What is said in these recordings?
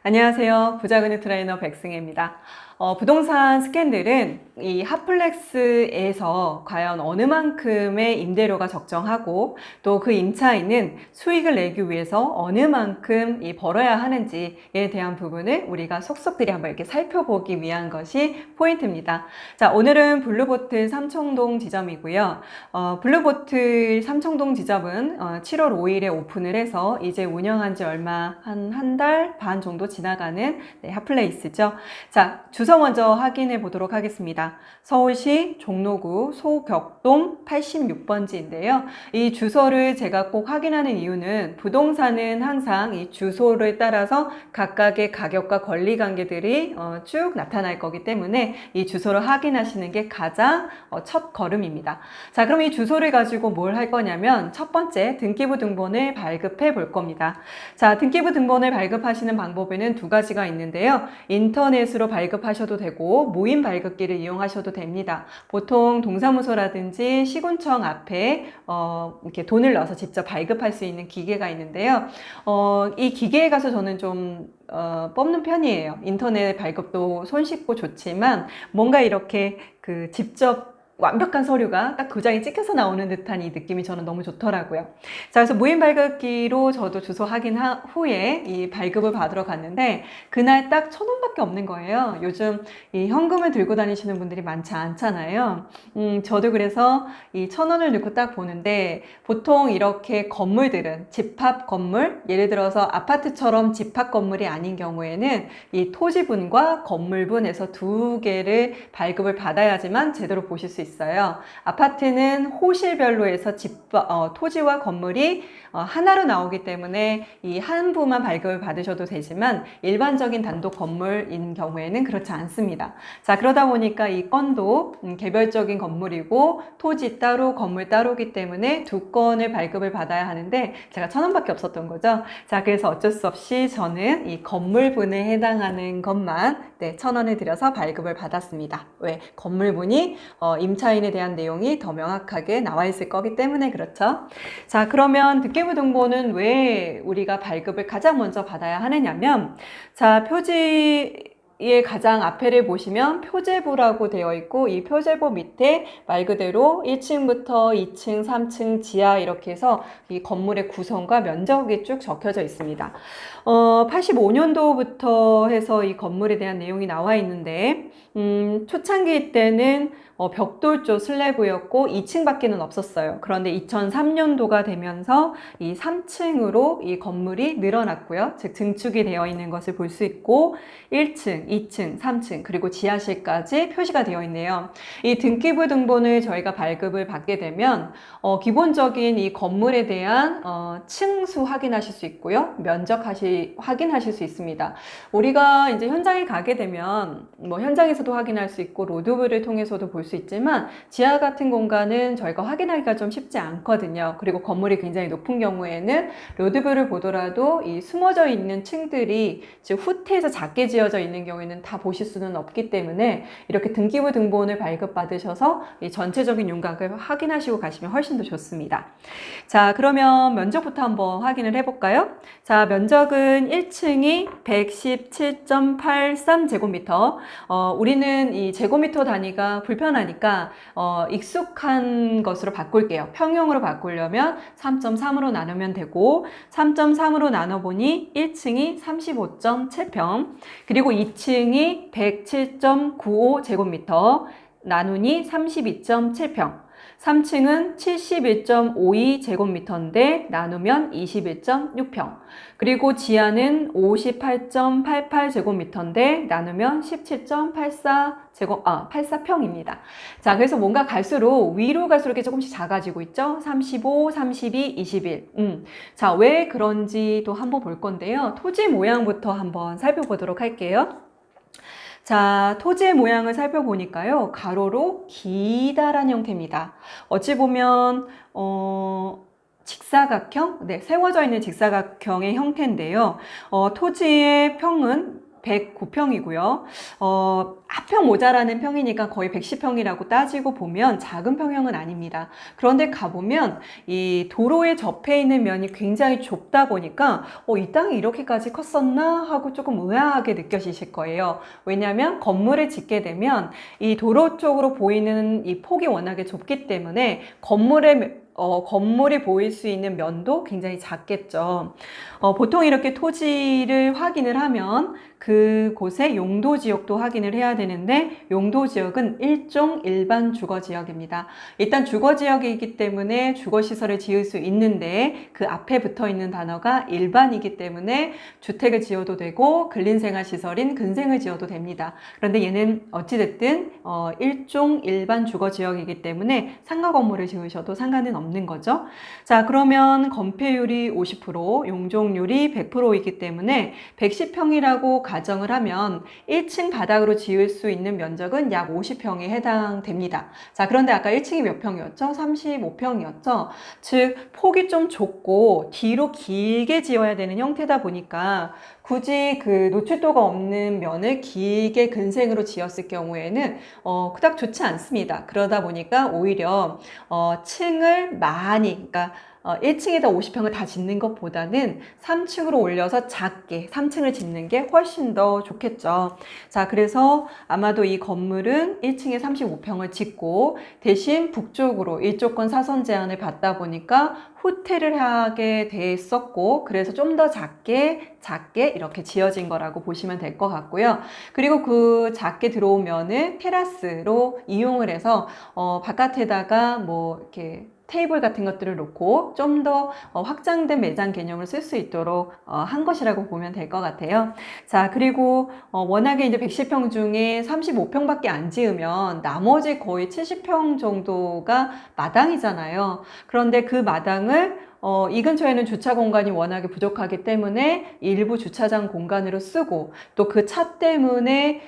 안녕하세요. 부자금융 트레이너 백승혜입니다. 부동산 스캔들은 이 핫플렉스에서 과연 어느 만큼의 임대료가 적정하고 또 그 임차인은 수익을 내기 위해서 어느 만큼 벌어야 하는지에 대한 부분을 우리가 속속들이 한번 이렇게 살펴보기 위한 것이 포인트입니다. 자, 오늘은 블루보틀 삼청동 지점이고요. 블루보틀 삼청동 지점은 7월 5일에 오픈을 해서 이제 운영한 지 얼마 한 달 반 정도 지나가는 핫플레이스죠. 자, 주소 먼저 확인해 보도록 하겠습니다. 서울시 종로구 소격동 86번지인데요. 이 주소를 제가 꼭 확인하는 이유는 부동산은 항상 이 주소를 따라서 각각의 가격과 권리 관계들이 쭉 나타날 거기 때문에 이 주소를 확인하시는 게 가장 첫 걸음입니다. 자, 그럼 이 주소를 가지고 뭘 할 거냐면 첫 번째 등기부 등본을 발급해 볼 겁니다. 자, 등기부 등본을 발급하시는 방법에는 두 가지가 있는데요. 인터넷으로 발급하셔도 되고 모임 발급기를 이용하셔도 됩니다. 보통 동사무소라든지 시군청 앞에 이렇게 돈을 넣어서 직접 발급할 수 있는 기계가 있는데요. 이 기계에 가서 저는 좀 뽑는 편이에요. 인터넷 발급도 손쉽고 좋지만 뭔가 이렇게 직접 완벽한 서류가 딱 도장이 찍혀서 나오는 듯한 이 느낌이 저는 너무 좋더라고요. 자, 그래서 무인 발급기로 저도 주소 확인 후에 이 발급을 받으러 갔는데 그날 딱 1,000원밖에 없는 거예요. 요즘 이 현금을 들고 다니시는 분들이 많지 않잖아요. 저도 그래서 이 1,000원을 넣고 딱 보는데 보통 이렇게 건물들은 집합 건물, 예를 들어서 아파트처럼 집합 건물이 아닌 경우에는 이 토지분과 건물분에서 두 개를 발급을 받아야지만 제대로 보실 수 있어요. 아파트는 호실별로 해서 토지와 건물이 하나로 나오기 때문에 이 한 부만 발급을 받으셔도 되지만 일반적인 단독 건물인 경우에는 그렇지 않습니다. 자, 그러다 보니까 이 건도 개별적인 건물이고 토지 따로 건물 따로기 때문에 두 건을 발급을 받아야 하는데 제가 1,000원밖에 없었던 거죠. 자, 그래서 어쩔 수 없이 저는 이 건물분에 해당하는 것만 1,000원을 들여서 발급을 받았습니다. 왜? 건물분이 임차인에 대한 내용이 더 명확하게 나와 있을 거기 때문에 그렇죠. 자, 그러면 등기부 등본은 왜 우리가 발급을 가장 먼저 받아야 하느냐면, 자, 표지의 가장 앞에를 보시면 표제부라고 되어 있고 이 표제부 밑에 말 그대로 1층부터 2층, 3층, 지하 이렇게 해서 이 건물의 구성과 면적이 쭉 적혀져 있습니다. 85년도부터 해서 이 건물에 대한 내용이 나와 있는데 초창기 때는 벽돌조 슬래브였고 2층밖에는 없었어요. 그런데 2003년도가 되면서 이 3층으로 이 건물이 늘어났고요. 즉 증축이 되어 있는 것을 볼 수 있고 1층, 2층, 3층 그리고 지하실까지 표시가 되어 있네요. 이 등기부 등본을 저희가 발급을 받게 되면 기본적인 이 건물에 대한 층수 확인하실 수 있고요. 면적 확인하실 수 있습니다. 우리가 이제 현장에 가게 되면 뭐 현장에서도 확인할 수 있고 로드뷰를 통해서도 볼 수 있지만 지하 같은 공간은 저희가 확인하기가 좀 쉽지 않거든요. 그리고 건물이 굉장히 높은 경우에는 로드뷰를 보더라도 이 숨어져 있는 층들이 즉 후퇴해서 작게 지어져 있는 경우에는 다 보실 수는 없기 때문에 이렇게 등기부 등본을 발급받으셔서 이 전체적인 윤곽을 확인하시고 가시면 훨씬 더 좋습니다. 자, 그러면 면적부터 한번 확인을 해볼까요? 자, 면적은 1층이 117.83제곱미터. 우리는 이 제곱미터 단위가 불편하니까 익숙한 것으로 바꿀게요. 평형으로 바꾸려면 3.3으로 나누면 되고 3.3으로 나눠보니 1층이 35.7평 그리고 2층이 107.95제곱미터 나누니 32.7평 3층은 71.52제곱미터인데 나누면 21.6평 그리고 지하는 58.88제곱미터인데 나누면 84평입니다. 자, 그래서 뭔가 갈수록 위로 갈수록 이렇게 조금씩 작아지고 있죠. 35, 32, 21. 자, 왜 그런지도 한번 볼 건데요. 토지 모양부터 한번 살펴보도록 할게요. 자, 토지의 모양을 살펴보니까요. 가로로 기다란 형태입니다. 어찌 보면 직사각형? 네, 세워져 있는 직사각형의 형태인데요. 토지의 평은 109평이고요. 합평 모자라는 평이니까 거의 110평이라고 따지고 보면 작은 평형은 아닙니다. 그런데 가보면 이 도로에 접해 있는 면이 굉장히 좁다 보니까 이 땅이 이렇게까지 컸었나 하고 조금 의아하게 느껴지실 거예요. 왜냐하면 건물을 짓게 되면 이 도로 쪽으로 보이는 이 폭이 워낙에 좁기 때문에 건물이 보일 수 있는 면도 굉장히 작겠죠. 보통 이렇게 토지를 확인을 하면 그곳의 용도 지역도 확인을 해야 되는데, 용도 지역은 일종 일반 주거 지역입니다. 일단 주거 지역이기 때문에 주거 시설을 지을 수 있는데 그 앞에 붙어 있는 단어가 일반이기 때문에 주택을 지어도 되고 근린생활 시설인 근생을 지어도 됩니다. 그런데 얘는 어찌됐든 일종 일반 주거 지역이기 때문에 상가 건물을 지으셔도 상관은 없는 거죠. 자, 그러면 건폐율이 50%, 용적률이 100%이기 때문에 110평이라고 가정을 하면 1층 바닥으로 지을 수 있는 면적은 약 50평에 해당됩니다. 자, 그런데 아까 1층이 몇 평이었죠? 35평이었죠? 즉 폭이 좀 좁고 뒤로 길게 지어야 되는 형태다 보니까 굳이 그 노출도가 없는 면을 길게 근생으로 지었을 경우에는 그닥 좋지 않습니다. 그러다 보니까 오히려 층을 많이, 그러니까 1층에다 50평을 다 짓는 것보다는 3층으로 올려서 작게 3층을 짓는 게 훨씬 더 좋겠죠. 자, 그래서 아마도 이 건물은 1층에 35평을 짓고 대신 북쪽으로 일조권 사선 제한을 받다 보니까 후퇴를 하게 됐었고, 그래서 좀 더 작게 이렇게 지어진 거라고 보시면 될 것 같고요. 그리고 그 작게 들어온 면을 테라스로 이용을 해서 바깥에다가 뭐 이렇게 테이블 같은 것들을 놓고 좀 더 확장된 매장 개념을 쓸 수 있도록 한 것이라고 보면 될 것 같아요. 자, 그리고 워낙에 이제 110평 중에 35평밖에 안 지으면 나머지 거의 70평 정도가 마당이잖아요. 그런데 그 마당을 이 근처에는 주차 공간이 워낙에 부족하기 때문에 일부 주차장 공간으로 쓰고, 또 그 차 때문에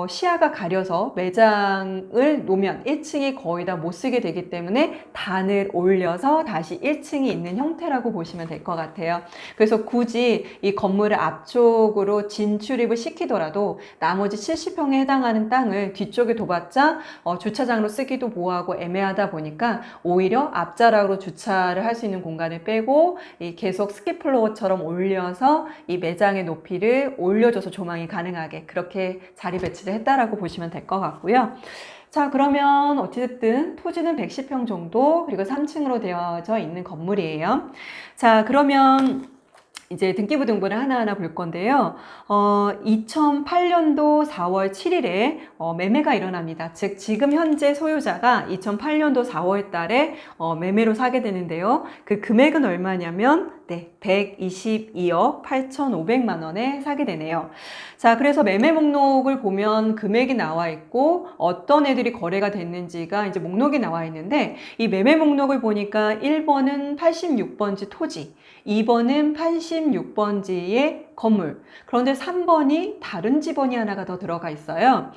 시야가 가려서 매장을 놓으면 1층이 거의 다 못 쓰게 되기 때문에 단을 올려서 다시 1층이 있는 형태라고 보시면 될 것 같아요. 그래서 굳이 이 건물을 앞쪽으로 진출입을 시키더라도 나머지 70평에 해당하는 땅을 뒤쪽에 둬봤자 주차장으로 쓰기도 뭐하고 애매하다 보니까 오히려 앞자락으로 주차를 할 수 있는 공간을 빼고 계속 스키플로어처럼 올려서 이 매장의 높이를 올려줘서 조망이 가능하게 그렇게 자리 배치를 했다라고 보시면 될 것 같고요. 자, 그러면 어찌됐든 토지는 110평 정도, 그리고 3층으로 되어져 있는 건물이에요. 자, 그러면 이제 등기부 등본을 하나하나 볼 건데요. 2008년도 4월 7일에 매매가 일어납니다. 즉 지금 현재 소유자가 2008년도 4월 달에 매매로 사게 되는데요. 그 금액은 얼마냐면 122억 8,500만 원에 사게 되네요. 자, 그래서 매매 목록을 보면 금액이 나와 있고 어떤 애들이 거래가 됐는지가 이제 목록이 나와 있는데, 이 매매 목록을 보니까 1번은 86번지 토지, 2번은 86번지의 건물, 그런데 3번이 다른 지번이 하나가 더 들어가 있어요.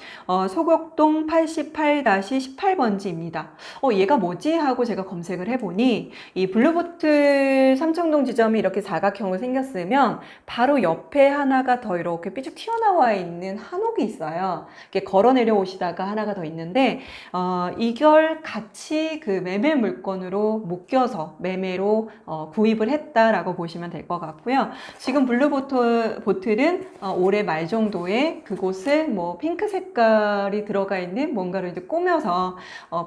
소곡동 88-18번지입니다. 얘가 뭐지? 하고 제가 검색을 해보니 이 블루보틀 삼청동 지점이 이렇게 사각형으로 생겼으면 바로 옆에 하나가 더 이렇게 삐쭉 튀어나와 있는 한옥이 있어요. 이렇게 걸어 내려오시다가 하나가 더 있는데 이걸 같이 그 매매 물건으로 묶여서 매매로 구입을 했다라고 보시면 될 것 같고요. 지금 블루보틀은 올해 말 정도에 그곳을 뭐 핑크 색깔이 들어가 있는 뭔가를 이제 꾸며서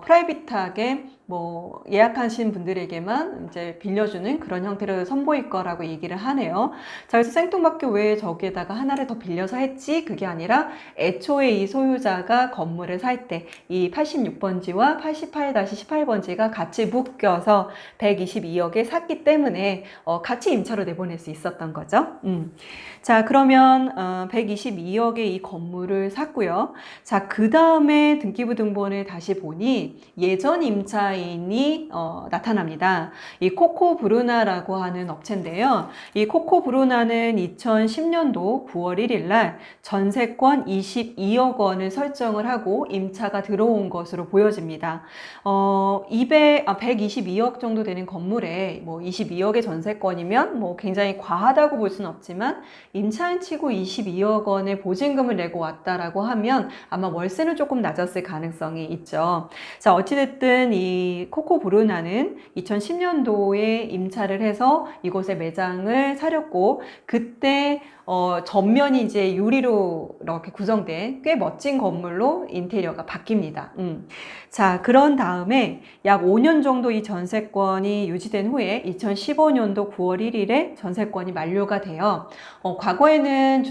프라이빗하게 뭐 예약하신 분들에게만 이제 빌려주는 그런 형태를 선보일 거라고 얘기를 하네요. 자, 그래서 생뚱맞게 왜 저기에다가 하나를 더 빌려서 했지? 그게 아니라 애초에 이 소유자가 건물을 살 때 이 86번지와 88-18번지가 같이 묶여서 122억에 샀기 때문에 같이 임차로 내보낼 수 있었던 거죠. 자, 그러면 122억에 이 건물을 샀고요. 자, 그 다음에 등기부 등본을 다시 보니 예전 임차인 디자인이 나타납니다. 이 코코브루나라고 하는 업체인데요. 이 코코브루나는 2010년도 9월 1일 날 전세권 22억 원을 설정을 하고 임차가 들어온 것으로 보여집니다. 122억 정도 되는 건물에 뭐 22억의 전세권이면 뭐 굉장히 과하다고 볼 수는 없지만 임차인 치고 22억 원의 보증금을 내고 왔다라고 하면 아마 월세는 조금 낮았을 가능성이 있죠. 자, 어찌됐든 이 코코브루나는 2010년도에 임차를 해서 이곳에 매장을 차렸고 그때 전면이 이제 유리로 이렇게 구성된 꽤 멋진 건물로 인테리어가 바뀝니다. 자, 그런 다음에 약 5년 정도 이 전세권이 유지된 후에 2015년도 9월 1일에 전세권이 만료가 돼요. 과거에는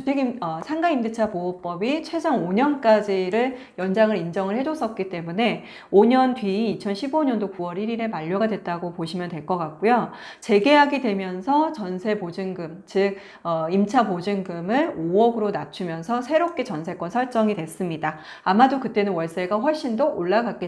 상가임대차 보호법이 최장 5년까지를 연장을 인정을 해줬었기 때문에 5년 뒤 2015년도 9월 1일에 만료가 됐다고 보시면 될 것 같고요. 재계약이 되면서 전세 보증금, 즉 임차 보증금을 5억으로 낮추면서 새롭게 전세권 설정이 됐습니다. 아마도 그때는 월세가 훨씬 더 올라갔겠죠.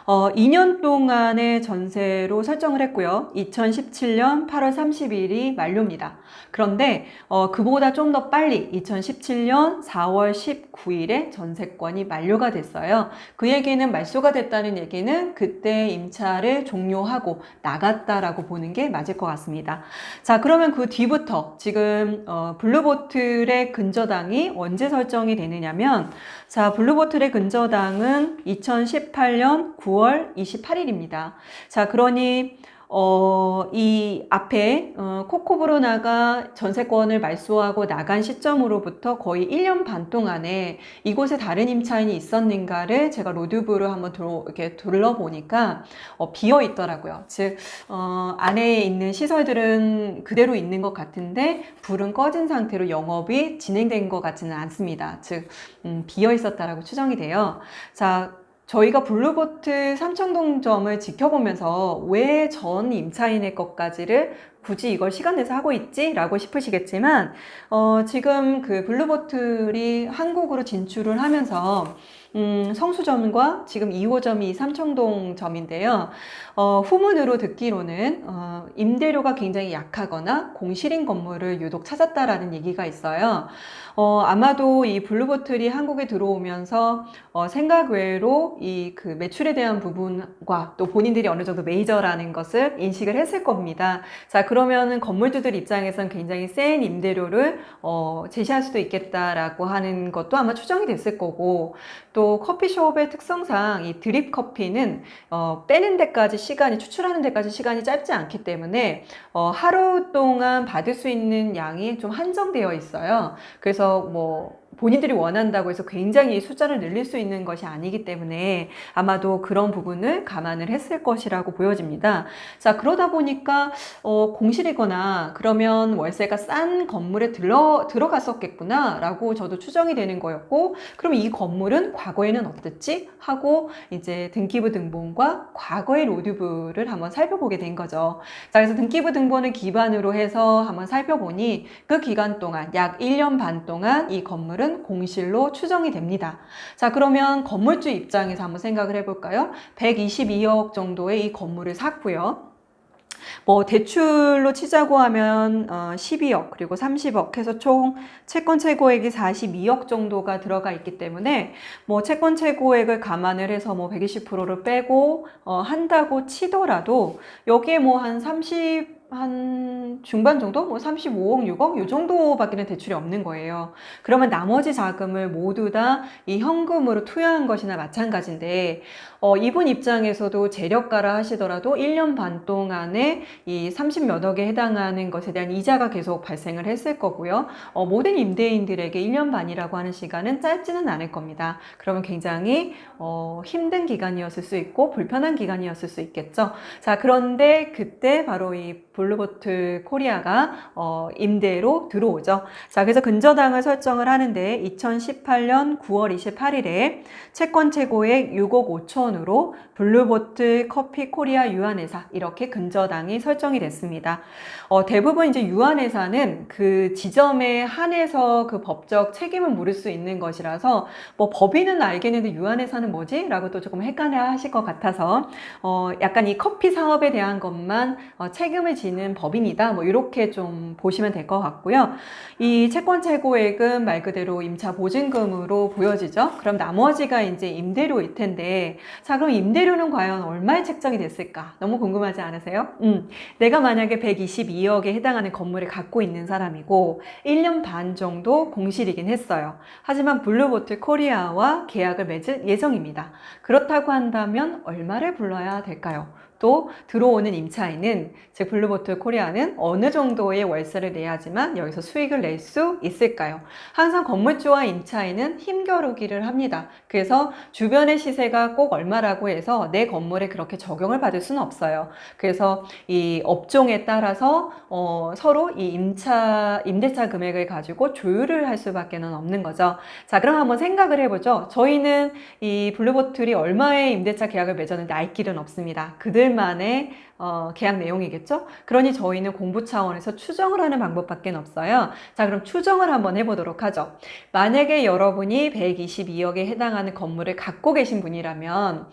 2년 동안의 전세로 설정을 했고요. 2017년 8월 30일이 만료입니다. 그런데 그보다 좀 더 빨리 2017년 4월 19일에 전세권이 만료가 됐어요. 그 얘기는 말소가 됐다는 얘기는 그때 임차를 종료하고 나갔다라고 보는 게 맞을 것 같습니다. 자, 그러면 그 뒤부터 지금 블루보틀의 근저당이 언제 설정이 되느냐면 자, 블루보틀의 근저당은 2018년 9월 28일입니다. 자, 그러니 이 앞에 코코브루나가 전세권을 말소하고 나간 시점으로부터 거의 1년 반 동안에 이곳에 다른 임차인이 있었는가를 제가 로드뷰를 한번 이렇게 둘러보니까 비어 있더라고요. 즉 안에 있는 시설들은 그대로 있는 것 같은데 불은 꺼진 상태로 영업이 진행된 것 같지는 않습니다. 즉 비어 있었다라고 추정이 돼요. 자, 저희가 블루보틀 삼청동점을 지켜보면서 왜 전 임차인의 것까지를 굳이 이걸 시간 내서 하고 있지? 라고 싶으시겠지만 지금 그 블루보틀이 한국으로 진출을 하면서 성수점과 지금 2호점이 삼청동점인데요. 후문으로 듣기로는 임대료가 굉장히 약하거나 공실인 건물을 유독 찾았다라는 얘기가 있어요. 아마도 이 블루보틀이 한국에 들어오면서 생각 외로 이 그 매출에 대한 부분과 또 본인들이 어느 정도 메이저라는 것을 인식을 했을 겁니다. 자, 그러면은 건물주들 입장에선 굉장히 센 임대료를 제시할 수도 있겠다라고 하는 것도 아마 추정이 됐을 거고, 또 커피숍의 특성상 이 드립 커피는 빼는 데까지 시간이, 추출하는 데까지 시간이 짧지 않기 때문에 하루 동안 받을 수 있는 양이 좀 한정되어 있어요. 그래서 뭐 본인들이 원한다고 해서 굉장히 숫자를 늘릴 수 있는 것이 아니기 때문에 아마도 그런 부분을 감안을 했을 것이라고 보여집니다. 자, 그러다 보니까 공실이거나 그러면 월세가 싼 건물에 들어갔었겠구나 라고 저도 추정이 되는 거였고, 그럼 이 건물은 과거에는 어땠지? 하고 이제 등기부 등본과 과거의 로드뷰를 한번 살펴보게 된 거죠. 자, 그래서 등기부 등본을 기반으로 해서 한번 살펴보니 그 기간 동안 약 1년 반 동안 이 건물은 공실로 추정이 됩니다. 자, 그러면 건물주 입장에서 한번 생각을 해볼까요? 122억 정도의 이 건물을 샀고요. 뭐 대출로 치자고 하면 12억 그리고 30억 해서 총 채권 최고액이 42억 정도가 들어가 있기 때문에 뭐 채권 최고액을 감안을 해서 뭐 120%를 빼고 한다고 치더라도 여기에 뭐 한 중반 정도? 뭐 35억, 6억? 이 정도밖에는 대출이 없는 거예요. 그러면 나머지 자금을 모두 다 이 현금으로 투여한 것이나 마찬가지인데, 이분 입장에서도 재력가라 하시더라도 1년 반 동안에 이 30몇 억에 해당하는 것에 대한 이자가 계속 발생을 했을 거고요. 모든 임대인들에게 1년 반이라고 하는 시간은 짧지는 않을 겁니다. 그러면 굉장히 힘든 기간이었을 수 있고 불편한 기간이었을 수 있겠죠. 자, 그런데 그때 바로 이 블루보틀 코리아가 임대로 들어오죠. 자, 그래서 근저당을 설정을 하는데 2018년 9월 28일에 채권 최고액 6억 우선으로 블루보틀 커피 코리아 유한회사 이렇게 근저당이 설정이 됐습니다. 대부분 이제 유한회사는 그 지점에 한해서 그 법적 책임을 물을 수 있는 것이라서 뭐 법인은 알겠는데 유한회사는 뭐지? 라고 또 조금 헷갈려 하실 것 같아서 약간 이 커피 사업에 대한 것만 책임을 지는 법인이다. 뭐 이렇게 좀 보시면 될 것 같고요. 이 채권 최고액은 말 그대로 임차 보증금으로 보여지죠. 그럼 나머지가 이제 임대료일 텐데, 자, 그럼 임대료는 과연 얼마에 책정이 됐을까? 너무 궁금하지 않으세요? 내가 만약에 122억에 해당하는 건물을 갖고 있는 사람이고 1년 반 정도 공실이긴 했어요. 하지만 블루보틀 코리아와 계약을 맺을 예정입니다. 그렇다고 한다면 얼마를 불러야 될까요? 또 들어오는 임차인은, 즉 블루보틀 코리아는 어느 정도의 월세를 내야지만 여기서 수익을 낼 수 있을까요? 항상 건물주와 임차인은 힘겨루기를 합니다. 그래서 주변의 시세가 꼭 얼마라고 해서 내 건물에 그렇게 적용을 받을 수는 없어요. 그래서 이 업종에 따라서 서로 이 임대차 금액을 가지고 조율을 할 수밖에 없는 거죠. 자, 그럼 한번 생각을 해보죠. 저희는 이 블루보틀이 얼마의 임대차 계약을 맺었는데 알 길은 없습니다. 그들만의 계약 내용이겠죠? 그러니 저희는 공부 차원에서 추정을 하는 방법밖에 없어요. 자, 그럼 추정을 한번 해보도록 하죠. 만약에 여러분이 122억에 해당하는 건물을 갖고 계신 분이라면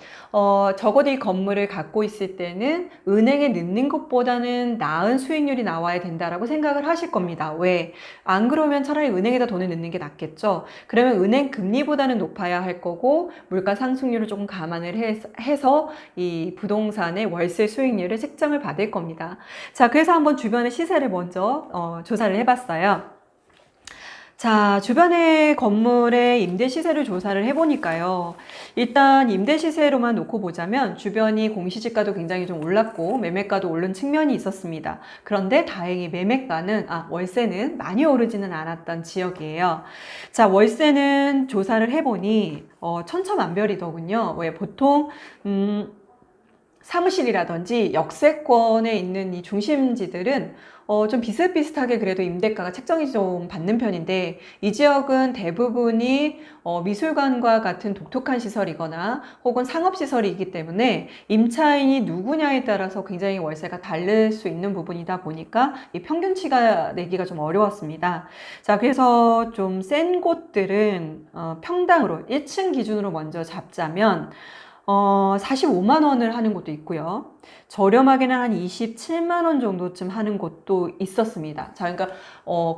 적어도 이 건물을 갖고 있을 때는 은행에 넣는 것보다는 나은 수익률이 나와야 된다라고 생각을 하실 겁니다. 왜? 안 그러면 차라리 은행에다 돈을 넣는 게 낫겠죠. 그러면 은행 금리보다는 높아야 할 거고 물가 상승률을 조금 감안을 해서 이 부동산의 월세 수익률을 책정을 받을 겁니다. 자, 그래서 한번 주변의 시세를 먼저 조사를 해봤어요. 자, 주변의 건물의 임대 시세를 조사를 해보니까요. 일단 임대 시세로만 놓고 보자면 주변이 공시지가도 굉장히 좀 올랐고 매매가도 오른 측면이 있었습니다. 그런데 다행히 월세는 많이 오르지는 않았던 지역이에요. 자, 월세는 조사를 해보니 천차만별이더군요. 왜 보통 사무실이라든지 역세권에 있는 이 중심지들은 좀 비슷비슷하게 그래도 임대가가 책정이 좀 받는 편인데 이 지역은 대부분이 미술관과 같은 독특한 시설이거나 혹은 상업시설이기 때문에 임차인이 누구냐에 따라서 굉장히 월세가 다를 수 있는 부분이다 보니까 이 평균치가 내기가 좀 어려웠습니다. 자, 그래서 좀 센 곳들은 평당으로 1층 기준으로 먼저 잡자면 45만 원을 하는 곳도 있고요. 저렴하게는 한 27만 원 정도쯤 하는 곳도 있었습니다. 자, 그러니까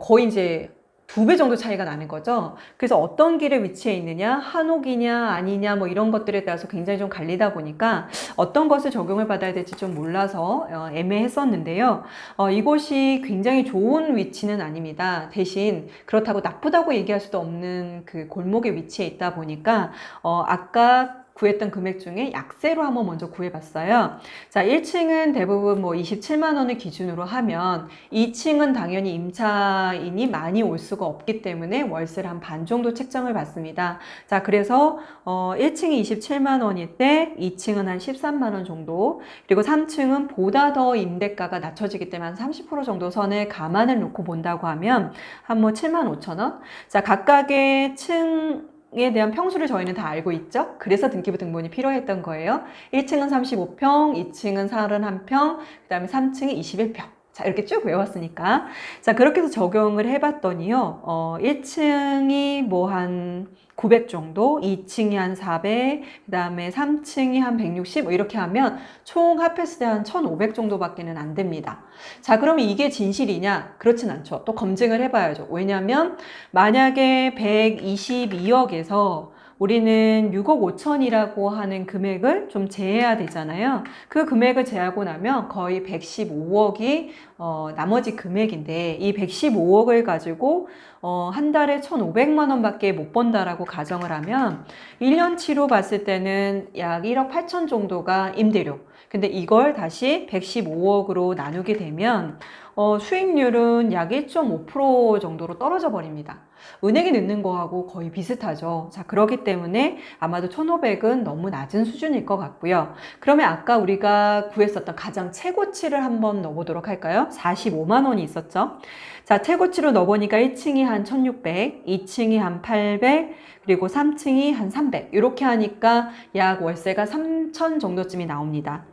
거의 이제 2배 정도 차이가 나는 거죠. 그래서 어떤 길에 위치해 있느냐, 한옥이냐 아니냐 뭐 이런 것들에 따라서 굉장히 좀 갈리다 보니까 어떤 것을 적용을 받아야 될지 좀 몰라서 애매했었는데요. 이곳이 굉장히 좋은 위치는 아닙니다. 대신 그렇다고 나쁘다고 얘기할 수도 없는 그 골목에 위치해 있다 보니까 아까 구했던 금액 중에 약세로 한번 먼저 구해봤어요. 자, 1층은 대부분 뭐 27만 원을 기준으로 하면 2층은 당연히 임차인이 많이 올 수가 없기 때문에 월세를 한 반 정도 책정을 받습니다. 자, 그래서 1층이 27만 원일 때 2층은 한 13만 원 정도, 그리고 3층은 보다 더 임대가가 낮춰지기 때문에 한 30% 정도 선을 감안을 놓고 본다고 하면 한 뭐 7만 5천 원? 자, 각각의 층에 대한 평수를 저희는 다 알고 있죠. 그래서 등기부 등본이 필요했던 거예요. 1층은 35평, 2층은 31평, 그 다음에 3층이 21평. 자, 이렇게 쭉 외웠으니까. 자, 그렇게 해서 적용을 해봤더니요. 1층이 뭐 한 900 정도, 2층이 한 400, 그 다음에 3층이 한 160, 뭐 이렇게 하면 총 합했을 때 한 1500 정도밖에는 안 됩니다. 자, 그러면 이게 진실이냐? 그렇진 않죠. 또 검증을 해봐야죠. 왜냐면 만약에 122억에서 우리는 6억 5천이라고 하는 금액을 좀 제해야 되잖아요. 그 금액을 제하고 나면 거의 115억이 나머지 금액인데 이 115억을 가지고 한 달에 1,500만 원밖에 못 번다라고 가정을 하면 1년치로 봤을 때는 약 1억 8천 정도가 임대료. 근데 이걸 다시 115억으로 나누게 되면 수익률은 약 1.5% 정도로 떨어져 버립니다. 은행에 넣는 거하고 거의 비슷하죠. 자, 그렇기 때문에 아마도 1,500은 너무 낮은 수준일 것 같고요. 그러면 아까 우리가 구했었던 가장 최고치를 한번 넣어보도록 할까요? 있었어요? 45만 원이 있었죠. 자, 최고치로 넣어보니까 1층이 한 1600, 2층이 한 800, 그리고 3층이 한 300. 이렇게 하니까 약 월세가 3000 정도쯤이 나옵니다.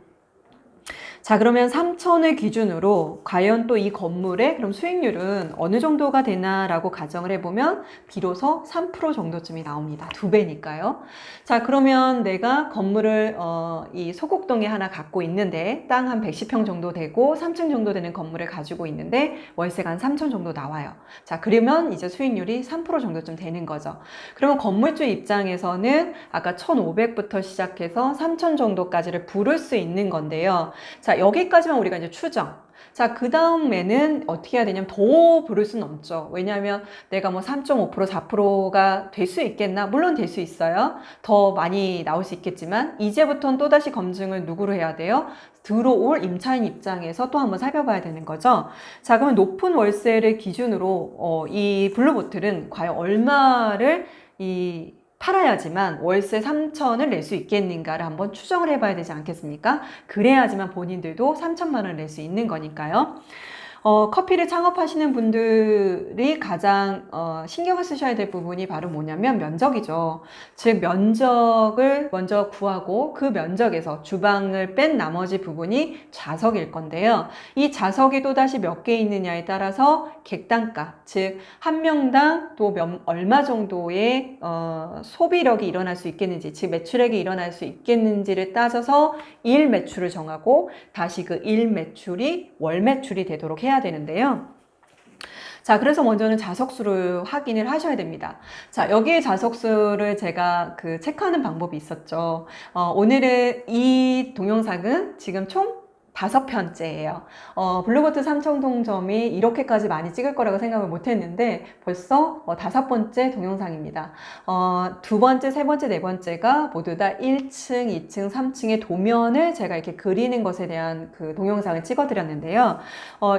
자, 그러면 3천을 기준으로 과연 또 이 건물의 그럼 수익률은 어느 정도가 되나라고 가정을 해보면 비로소 3% 정도쯤이 나옵니다. 2배니까요. 자, 그러면 내가 건물을 이 소곡동에 하나 갖고 있는데 땅 한 110평 정도 되고 3층 정도 되는 건물을 가지고 있는데 월세가 한 3천 정도 나와요. 자, 그러면 이제 수익률이 3% 정도쯤 되는 거죠. 그러면 건물주 입장에서는 아까 1,500부터 시작해서 3천 정도까지를 부를 수 있는 건데요. 자, 여기까지만 우리가 이제 추정. 자, 그 다음에는 어떻게 해야 되냐면 더 부를 수는 없죠. 왜냐하면 내가 뭐 3.5%, 4%가 될 수 있겠나? 물론 될 수 있어요. 더 많이 나올 수 있겠지만 이제부터는 또다시 검증을 누구로 해야 돼요? 들어올 임차인 입장에서 또 한번 살펴봐야 되는 거죠. 자, 그러면 높은 월세를 기준으로 이 블루보틀은 과연 얼마를 팔아야지만 월세 3천을 낼 수 있겠는가를 한번 추정을 해봐야 되지 않겠습니까? 그래야지만 본인들도 3천만 원을 낼 수 있는 거니까요. 커피를 창업하시는 분들이 가장 신경을 쓰셔야 될 부분이 바로 뭐냐면 면적이죠. 즉 면적을 먼저 구하고 그 면적에서 주방을 뺀 나머지 부분이 좌석일 건데요. 이 좌석이 또다시 몇 개 있느냐에 따라서 객단가, 즉 한 명당 또 얼마 정도의 소비력이 일어날 수 있겠는지, 즉 매출액이 일어날 수 있겠는지를 따져서 일 매출을 정하고 다시 그 일 매출이 월 매출이 되도록 해야 되는데요. 자, 그래서 먼저는 좌석수를 확인을 하셔야 됩니다. 자, 여기에 좌석수를 제가 체크하는 방법이 있었죠. 오늘은 이 동영상은 지금 총 5편째예요. 블루보틀 삼청동점이 이렇게까지 많이 찍을 거라고 생각을 못 했는데 벌써 5번째 동영상입니다. 2번째, 3번째, 4번째가 모두 다 1층, 2층, 3층의 도면을 제가 이렇게 그리는 것에 대한 동영상을 찍어 드렸는데요.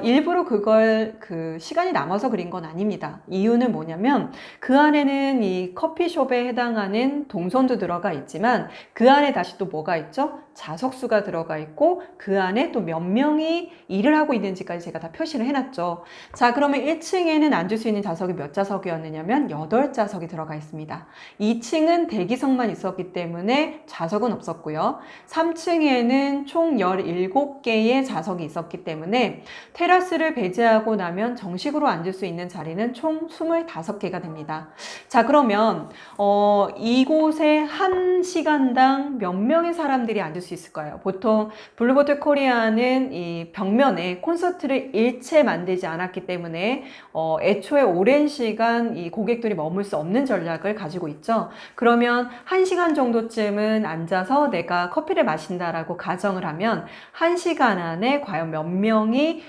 일부러 그걸 시간이 남아서 그린 건 아닙니다. 이유는 뭐냐면 그 안에는 이 커피숍에 해당하는 동선도 들어가 있지만 그 안에 다시 또 뭐가 있죠? 좌석수가 들어가 있고 그 안에 또 몇 명이 일을 하고 있는지까지 제가 다 표시를 해놨죠. 자, 그러면 1층에는 앉을 수 있는 좌석이 몇 좌석이었느냐면 8좌석이 들어가 있습니다. 2층은 대기석만 있었기 때문에 좌석은 없었고요. 3층에는 총 17개의 좌석이 있었기 때문에 테라스를 배제하고 나면 정식으로 앉을 수 있는 자리는 총 25개가 됩니다. 자, 그러면 이곳에 한 시간당 몇 명의 사람들이 앉을 수 있을까요? 보통 블루보틀 코리아는 이 벽면에 콘서트를 일체 만들지 않았기 때문에 애초에 오랜 시간 이 고객들이 머물 수 없는 전략을 가지고 있죠. 그러면 1시간 정도쯤은 앉아서 내가 커피를 마신다라고 가정을 하면 1시간 안에 과연 몇 명이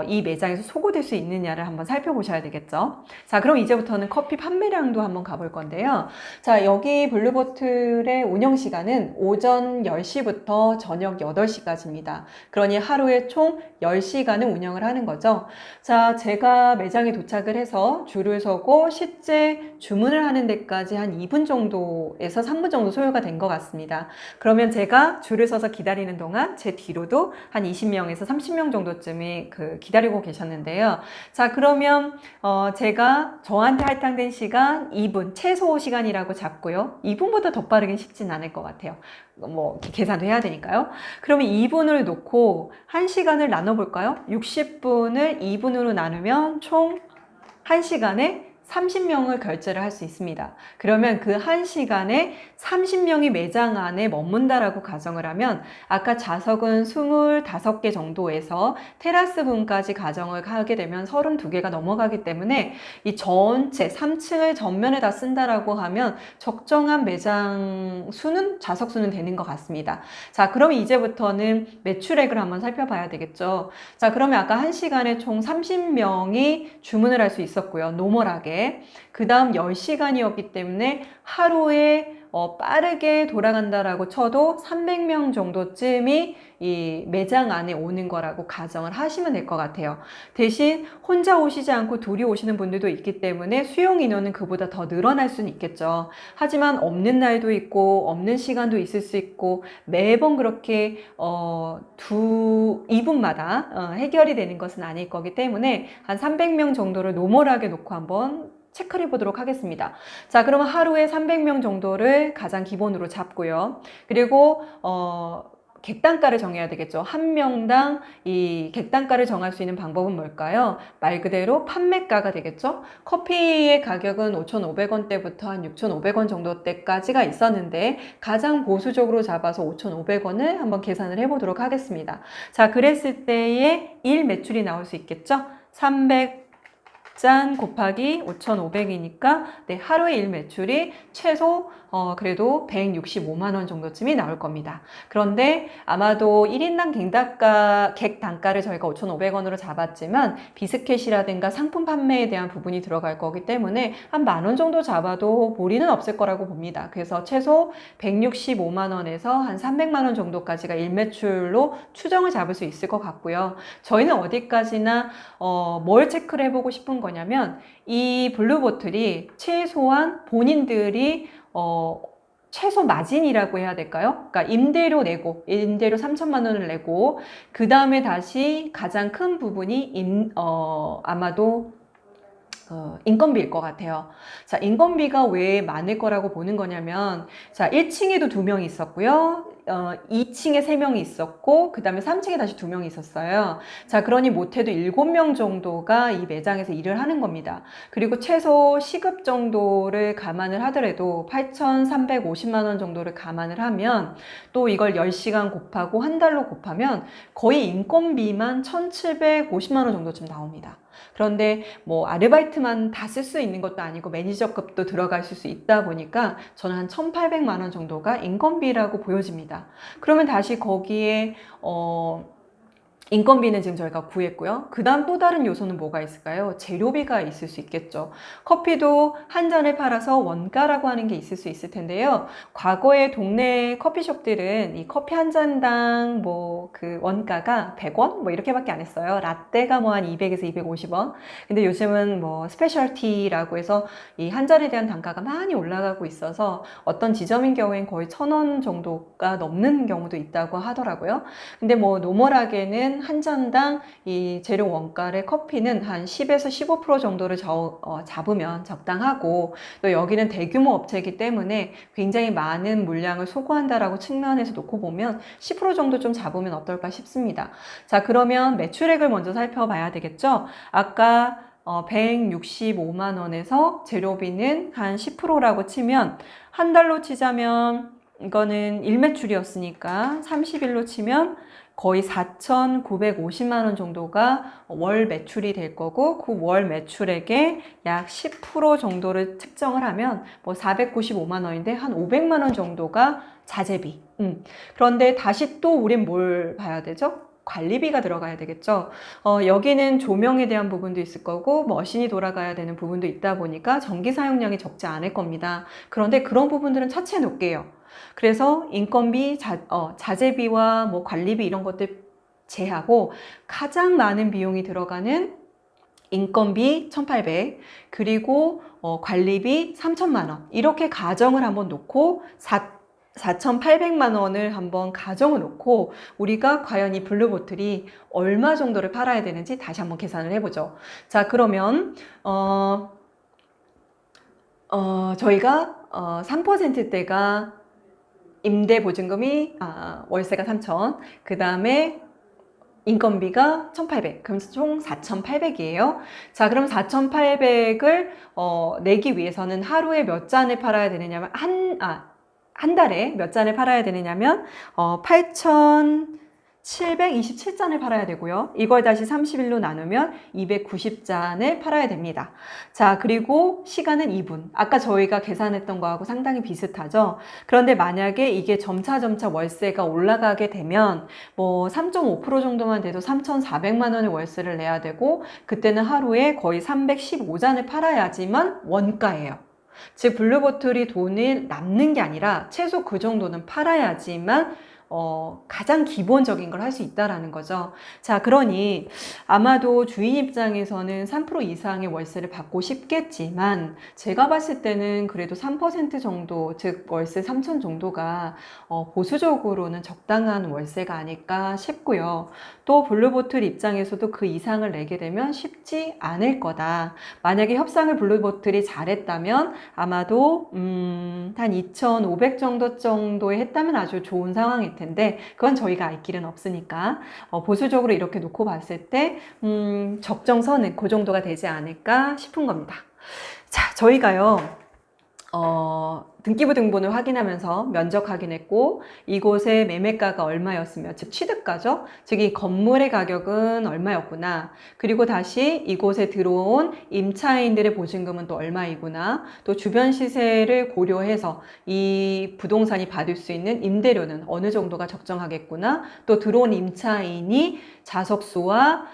이 매장에서 소구될 수 있느냐를 한번 살펴보셔야 되겠죠. 자, 그럼 이제부터는 커피 판매량도 한번 가볼 건데요. 자, 여기 블루보틀의 운영 시간은 오전 10시부터 저녁 8시까지입니다. 그러니 하루에 총 10시간을 운영을 하는 거죠. 자, 제가 매장에 도착을 해서 줄을 서고 실제 주문을 하는 데까지 한 2분 정도에서 3분 정도 소요가 된 것 같습니다. 그러면 제가 줄을 서서 기다리는 동안 제 뒤로도 한 20명에서 30명 정도쯤이 기다리고 계셨는데요. 자, 그러면 제가 저한테 할당된 시간 2분, 최소 시간이라고 잡고요. 2분보다 더 빠르긴 쉽진 않을 것 같아요. 뭐 계산도 해야 되니까요. 그러면 2분을 놓고 1시간을 나눠볼까요? 60분을 2분으로 나누면 총 1시간에 30명을 결제를 할 수 있습니다. 그러면 그 1시간에 30명이 매장 안에 머문다라고 가정을 하면 아까 좌석은 25개 정도에서 테라스 분까지 가정을 하게 되면 32개가 넘어가기 때문에 이 전체 3층을 전면에 다 쓴다라고 하면 적정한 매장 수는 좌석 수는 되는 것 같습니다. 자, 그러면 이제부터는 매출액을 한번 살펴봐야 되겠죠. 자, 그러면 아까 1시간에 총 30명이 주문을 할 수 있었고요. 노멀하게. 그 다음 10시간이었기 때문에 하루에 빠르게 돌아간다라고 쳐도 300명 정도쯤이 이 매장 안에 오는 거라고 가정을 하시면 될 것 같아요. 대신 혼자 오시지 않고 둘이 오시는 분들도 있기 때문에 수용 인원은 그보다 더 늘어날 수는 있겠죠. 하지만 없는 날도 있고 없는 시간도 있을 수 있고 매번 그렇게 2분마다 해결이 되는 것은 아닐 거기 때문에 한 300명 정도를 노멀하게 놓고 한번 체크를 해보도록 하겠습니다. 자, 그러면 하루에 300명 정도를 가장 기본으로 잡고요. 그리고 객단가를 정해야 되겠죠. 한 명당 이 객단가를 정할 수 있는 방법은 뭘까요? 말 그대로 판매가가 되겠죠. 커피의 가격은 5,500원대부터 한 6,500원 정도대까지가 있었는데 가장 보수적으로 잡아서 5,500원을 한번 계산을 해보도록 하겠습니다. 자, 그랬을 때의 일 매출이 나올 수 있겠죠. 300잔 곱하기 5,500이니까 네, 하루의 일 매출이 최소 그래도 165만 원 정도쯤이 나올 겁니다. 그런데 아마도 1인당 객단가를 저희가 5,500원으로 잡았지만 비스켓이라든가 상품 판매에 대한 부분이 들어갈 거기 때문에 한 만 원 정도 잡아도 무리는 없을 거라고 봅니다. 그래서 최소 165만 원에서 한 300만 원 정도까지가 일매출로 추정을 잡을 수 있을 것 같고요. 저희는 어디까지나 뭘 체크를 해보고 싶은 거냐면 이 블루보틀이 최소한 본인들이 최소 마진이라고 해야 될까요? 그러니까 임대료 3천만 원을 내고 그 다음에 다시 가장 큰 부분이 아마도 인건비일 것 같아요. 자, 인건비가 왜 많을 거라고 보는 거냐면, 자, 1층에도 2명이 있었고요. 2층에 3명이 있었고, 그 다음에 3층에 다시 2명이 있었어요. 자, 그러니 못해도 7명 정도가 이 매장에서 일을 하는 겁니다. 그리고 최소 시급 정도를 감안을 하더라도 8,350만 원 정도를 감안을 하면 또 이걸 10시간 곱하고 한 달로 곱하면 거의 인건비만 1,750만 원 정도쯤 나옵니다. 그런데 뭐 아르바이트만 다 쓸 수 있는 것도 아니고 매니저급도 들어갈 수 있다 보니까 저는 한 1,800만 원 정도가 인건비라고 보여집니다. 그러면 다시 거기에 인건비는 지금 저희가 구했고요. 그 다음 또 다른 요소는 뭐가 있을까요? 재료비가 있을 수 있겠죠. 커피도 한 잔을 팔아서 원가라고 하는 게 있을 수 있을 텐데요. 과거에 동네 커피숍들은 이 커피 한 잔당 뭐 그 원가가 100원? 뭐 이렇게밖에 안 했어요. 라떼가 뭐 한 200에서 250원. 근데 요즘은 뭐 스페셜티라고 해서 이 한 잔에 대한 단가가 많이 올라가고 있어서 어떤 지점인 경우엔 거의 1,000원 정도가 넘는 경우도 있다고 하더라고요. 근데 뭐 노멀하게는 한 잔당 이 재료 원가의 커피는 한 10에서 15% 정도를 잡으면 적당하고, 또 여기는 대규모 업체이기 때문에 굉장히 많은 물량을 소구한다라고 측면에서 놓고 보면 10% 정도 좀 잡으면 어떨까 싶습니다. 자, 그러면 매출액을 먼저 살펴봐야 되겠죠. 아까 165만 원에서 재료비는 한 10%라고 치면 한 달로 치자면 이거는 일매출이었으니까 30일로 치면 거의 4,950만 원 정도가 월 매출이 될 거고, 그 월 매출액의 약 10% 정도를 측정을 하면 뭐 495만 원인데 한 500만 원 정도가 자재비. 그런데 다시 또 우린 뭘 봐야 되죠? 관리비가 들어가야 되겠죠. 여기는 조명에 대한 부분도 있을 거고 머신이 돌아가야 되는 부분도 있다 보니까 전기 사용량이 적지 않을 겁니다. 그런데 그런 부분들은 차치해 놓을게요. 그래서 인건비, 자재비와 뭐 관리비 이런 것들 제하고 가장 많은 비용이 들어가는 인건비 1,800, 그리고 관리비 3천만 원, 이렇게 가정을 한번 놓고 4,800만 원을 한번 가정을 놓고 우리가 과연 이 블루보틀이 얼마 정도를 팔아야 되는지 다시 한번 계산을 해보죠. 자, 그러면 저희가 3%대가 임대 보증금이 월세가 3,000, 그 다음에 인건비가 1,800, 그럼 총 4,800이에요. 자, 그럼 4,800을 내기 위해서는 하루에 몇 잔을 팔아야 되느냐면 한 달에 몇 잔을 팔아야 되느냐면 8,727잔을 팔아야 되고요. 이걸 다시 30일로 나누면 290잔을 팔아야 됩니다. 자, 그리고 시간은 2분. 아까 저희가 계산했던 거하고 상당히 비슷하죠. 그런데 만약에 이게 점차 월세가 올라가게 되면 뭐 3.5% 정도만 돼도 3,400만 원의 월세를 내야 되고, 그때는 하루에 거의 315잔을 팔아야지만 원가예요. 즉 블루보틀이 돈을 남는 게 아니라 최소 그 정도는 팔아야지만 가장 기본적인 걸 할 수 있다라는 거죠. 자, 그러니 아마도 주인 입장에서는 3% 이상의 월세를 받고 싶겠지만 제가 봤을 때는 그래도 3% 정도, 즉 월세 3천 정도가 보수적으로는 적당한 월세가 아닐까 싶고요. 또 블루보틀 입장에서도 그 이상을 내게 되면 쉽지 않을 거다. 만약에 협상을 블루보틀이 잘했다면 아마도 한 2,500 정도에 했다면 아주 좋은 상황일 텐데 그건 저희가 알 길은 없으니까 보수적으로 이렇게 놓고 봤을 때 적정선은 그 정도가 되지 않을까 싶은 겁니다. 자, 저희가요 등기부 등본을 확인하면서 면적 확인했고 이곳의 매매가가 얼마였으며 즉 취득가죠. 즉 이 건물의 가격은 얼마였구나. 그리고 다시 이곳에 들어온 임차인들의 보증금은 또 얼마이구나. 또 주변 시세를 고려해서 이 부동산이 받을 수 있는 임대료는 어느 정도가 적정하겠구나. 또 들어온 임차인이 자석수와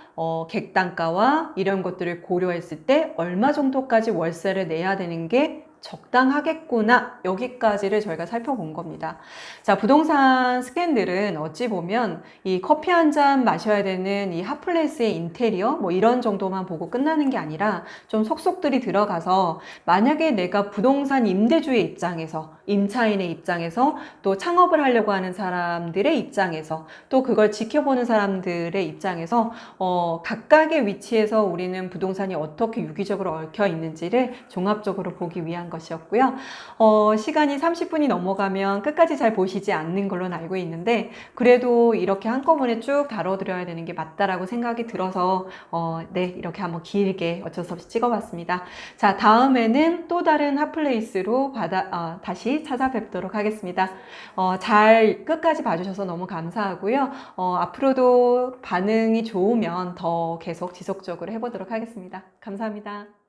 객단가와 이런 것들을 고려했을 때 얼마 정도까지 월세를 내야 되는 게 적당하겠구나. 여기까지를 저희가 살펴본 겁니다. 자, 부동산 스캔들은 어찌 보면 이 커피 한 잔 마셔야 되는 이 핫플레이스의 인테리어 뭐 이런 정도만 보고 끝나는 게 아니라 좀 속속들이 들어가서 만약에 내가 부동산 임대주의 입장에서 임차인의 입장에서 또 창업을 하려고 하는 사람들의 입장에서 또 그걸 지켜보는 사람들의 입장에서 각각의 위치에서 우리는 부동산이 어떻게 유기적으로 얽혀 있는지를 종합적으로 보기 위한 것이었고요. 시간이 30분이 넘어가면 끝까지 잘 보시지 않는 걸로 알고 있는데 그래도 이렇게 한꺼번에 쭉 다뤄드려야 되는 게 맞다라고 생각이 들어서 네, 이렇게 한번 길게 어쩔 수 없이 찍어봤습니다. 자, 다음에는 또 다른 핫플레이스로 다시 찾아뵙도록 하겠습니다. 잘 끝까지 봐주셔서 너무 감사하고요. 앞으로도 반응이 좋으면 더 계속 지속적으로 해보도록 하겠습니다. 감사합니다.